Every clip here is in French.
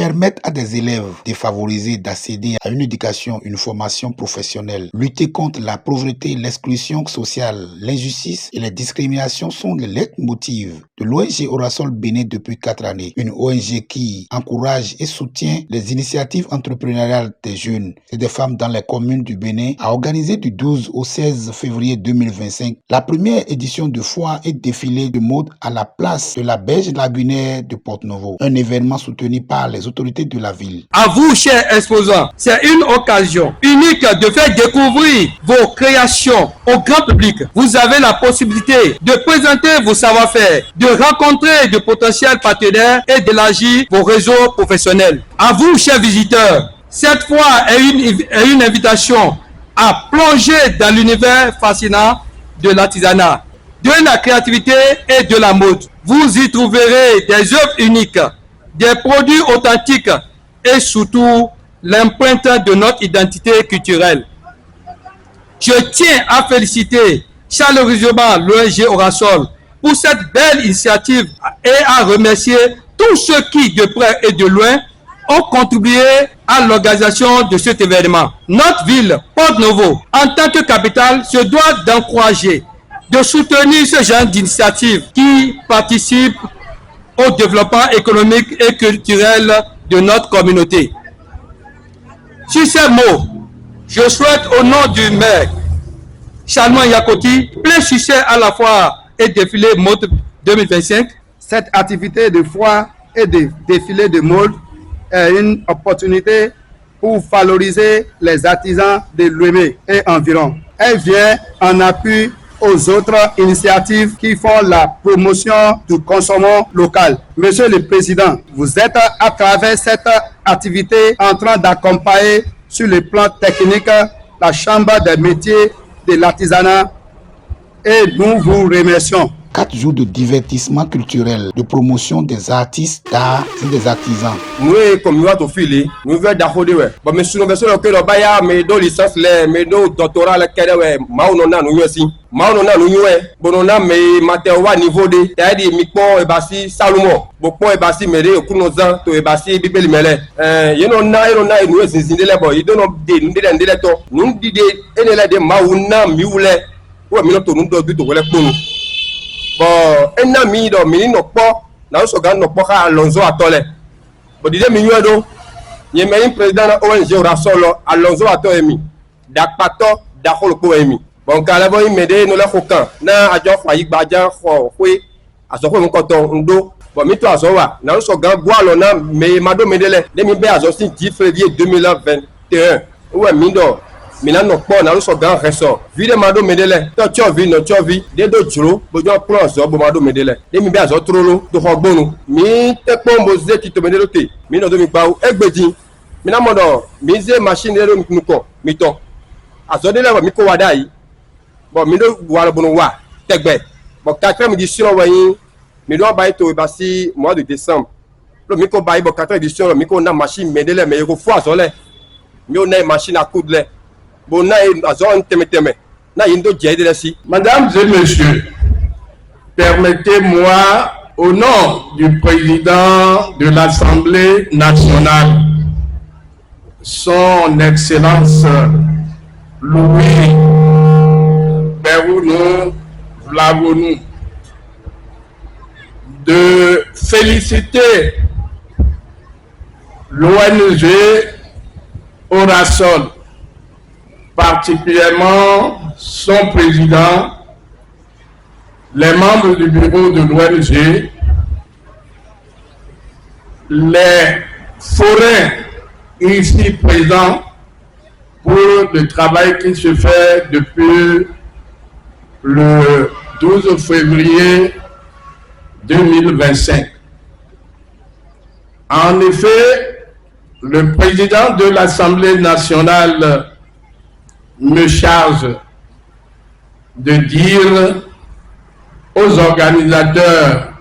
permettre à des élèves défavorisés d'accéder à une éducation, une formation professionnelle, lutter contre la pauvreté, l'exclusion sociale, l'injustice et les discriminations sont les leitmotivs de l'ONG Orasol Bénin depuis 4 années. Une ONG qui encourage et soutient les initiatives entrepreneuriales des jeunes et des femmes dans les communes du Bénin a organisé du 12 au 16 février 2025 la première édition de foire et défilé de mode à la place de la berge lagunaire de Porte-Novo. Un événement soutenu par les autorités de la ville. À vous, chers exposants, c'est une occasion unique de faire découvrir vos créations au grand public. Vous avez la possibilité de présenter vos savoir-faire, de rencontrer de potentiels partenaires et d'élargir vos réseaux professionnels. À vous, chers visiteurs, cette foire est une invitation à plonger dans l'univers fascinant de l'artisanat, de la créativité et de la mode. Vous y trouverez des œuvres uniques, des produits authentiques et surtout l'empreinte de notre identité culturelle. Je tiens à féliciter chaleureusement l'ONG Orasol pour cette belle initiative et à remercier tous ceux qui, de près et de loin, ont contribué à l'organisation de cet événement. Notre ville, Porte-Novo, en tant que capitale, se doit d'encourager, de soutenir ce genre d'initiative qui participe au développement économique et culturel de notre communauté. Sur ces mots, je souhaite au nom du maire, Chalman Yakoti, plein succès à la foire et défilé mode 2025. Cette activité de foire et de défilé de mode est une opportunité pour valoriser les artisans de Lomé et environ. Elle vient en appui aux autres initiatives qui font la promotion du consommation local. Monsieur le Président, vous êtes à travers cette activité en train d'accompagner sur le plan technique la Chambre des métiers de l'artisanat et nous vous remercions. 4 jours de divertissement culturel, de promotion des artistes d'art et des artisans. Nous, comme nous avons filé, nous venons d'affoler. Bon, mais si nous faisons que le baya, mais nos licences, mais nos doctorats, les cadets, maonona, nous aussi. Maonona, nous, bonona, mais matéoua niveau de, c'est-à-dire, mikpo, et bassi, Salomon, bokpo, et bassi, méré, au kunozan, to, et bassi, bibeli mele. Yenona, et nous, zinzindele, bon, ils donnent des, nous, nous, dit, et les maouna, mioule, ou, minoto, nous, doit, tout, voilà, pour nous. Bon, un ami do mini no po na so gan no po ka Alonso Atole. Bon dide mi nyodo. Ye me président na ONG Orasol Alonso Atole mi. Dak pato da ko ko emi. Bon kala bo imede no la xokan na ajo fa yi gbaja xo we aso ko nko to ndo. Bon mi to aso wa na so gan gwa lo na me mado medele de mi be aso si 10 février 2021. Ou mi do Milan no po na so gan reso vide mado medele to chovi no chovi de do juro bojo plan so bo mado medele de mi be azo trolo to hogbonu mi te pombo ze ti to medele te mi no do mi pa egbedi mi na modo mi ze machine de mi nuko mi to azo de le mi ko wada yi bo mi do wa lo bunu wa tegbe bo 4 mi di siro wayin mi do ba to ba si mois de décembre lo mi ko ba yi bo 4 édition mi ko na machine medele me ko fo azo le mi o na machine à coudre Mesdames et messieurs, permettez-moi, au nom du président de l'Assemblée nationale, son Excellence Louis Berounou Vlavonou, de féliciter l'ONG Orasol, particulièrement son président, les membres du bureau de l'ONG, les forains ici présents pour le travail qui se fait depuis le 12 février 2025. En effet, le président de l'Assemblée nationale me charge de dire aux organisateurs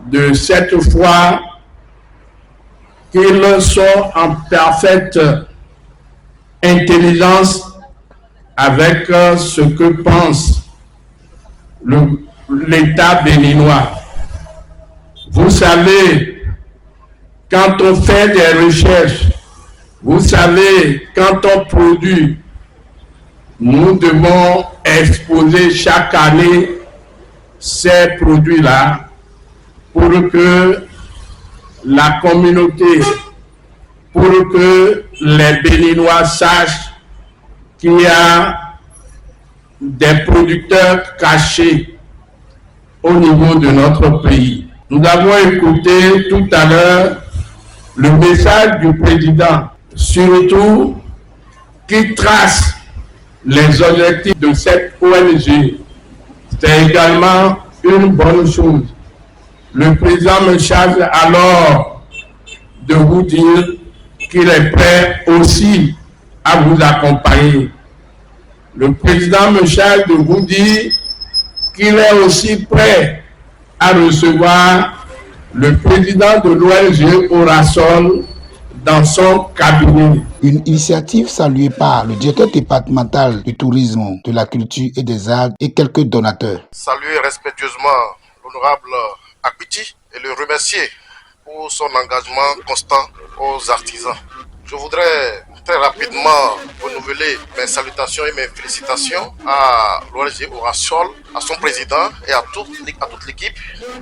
de cette foire qu'ils sont en parfaite intelligence avec ce que pense l'État béninois. Vous savez quand on fait des recherches, vous savez, quand on produit, nous devons exposer chaque année ces produits-là pour que la communauté, pour que les Béninois sachent qu'il y a des producteurs cachés au niveau de notre pays. Nous avons écouté tout à l'heure le message du président, surtout qui trace les objectifs de cette ONG. C'est également une bonne chose. Le président me charge alors de vous dire qu'il est prêt aussi à vous accompagner. Le président me charge de vous dire qu'il est aussi prêt à recevoir le président de l'ONG Orasol dans son cabinet. Une initiative saluée par le directeur départemental du tourisme, de la culture et des arts et quelques donateurs. Saluer respectueusement l'honorable Akbiti et le remercier pour son engagement constant aux artisans. Je voudrais très rapidement renouveler mes salutations et mes félicitations à l'ONG Orasol, à son président et à toute l'équipe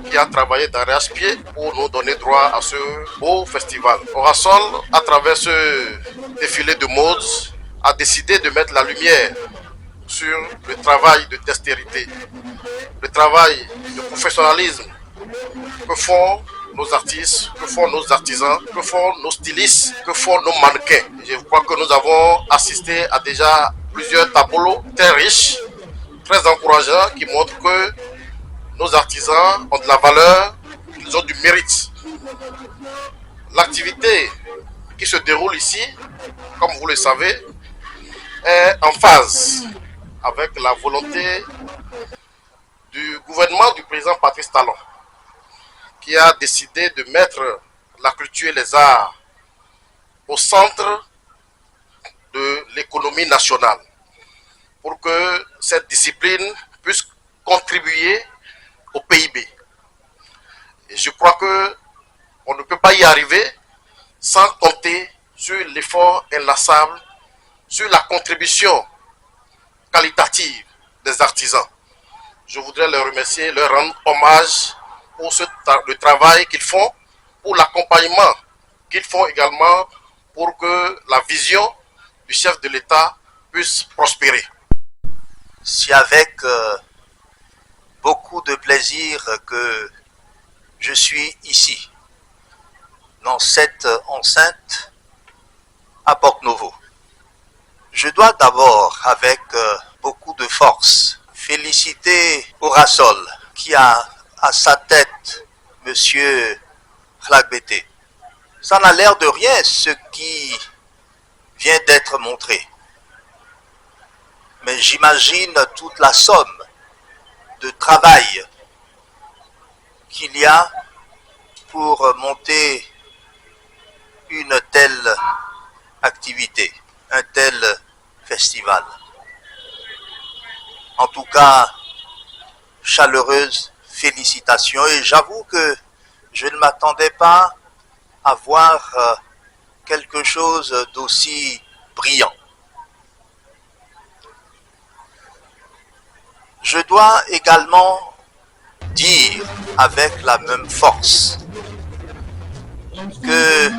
qui a travaillé d'arrache-pied pour nous donner droit à ce beau festival. Orasol, à travers ce défilé de mode, a décidé de mettre la lumière sur le travail de dextérité, le travail de professionnalisme que font nos artistes, que font nos artisans, que font nos stylistes, que font nos mannequins. Je crois que nous avons assisté à déjà plusieurs tableaux très riches, très encourageants, qui montrent que nos artisans ont de la valeur, qu'ils ont du mérite. L'activité qui se déroule ici, comme vous le savez, est en phase avec la volonté du gouvernement du président Patrice Talon, qui a décidé de mettre la culture et les arts au centre de l'économie nationale pour que cette discipline puisse contribuer au PIB. Et je crois qu'on ne peut pas y arriver sans compter sur l'effort inlassable, sur la contribution qualitative des artisans. Je voudrais les remercier, leur rendre hommage pour le travail qu'ils font, pour l'accompagnement qu'ils font également pour que la vision du chef de l'État puisse prospérer. C'est avec beaucoup de plaisir que je suis ici, dans cette enceinte à Porto-Novo. Je dois d'abord, avec beaucoup de force, féliciter Orasol, qui a à sa tête Monsieur Khlagbete. Ça n'a l'air de rien ce qui vient d'être montré. Mais j'imagine toute la somme de travail qu'il y a pour monter une telle activité, un tel festival. En tout cas, chaleureuse félicitations, et j'avoue que je ne m'attendais pas à voir quelque chose d'aussi brillant. Je dois également dire avec la même force que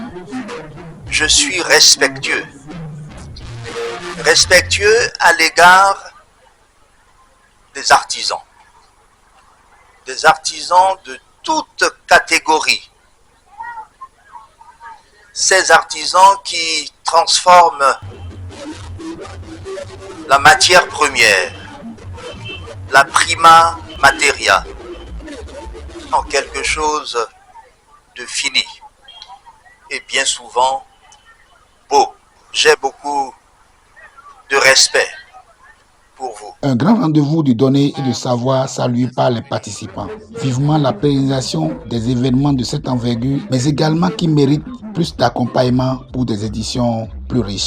je suis respectueux à l'égard des artisans de toutes catégories. Ces artisans qui transforment la matière première, la prima materia, en quelque chose de fini et bien souvent beau. J'ai beaucoup de respect pour vous. Un grand rendez-vous du donner et du savoir salué par les participants. Vivement la pérennisation des événements de cette envergure, mais également qui méritent plus d'accompagnement pour des éditions plus riches.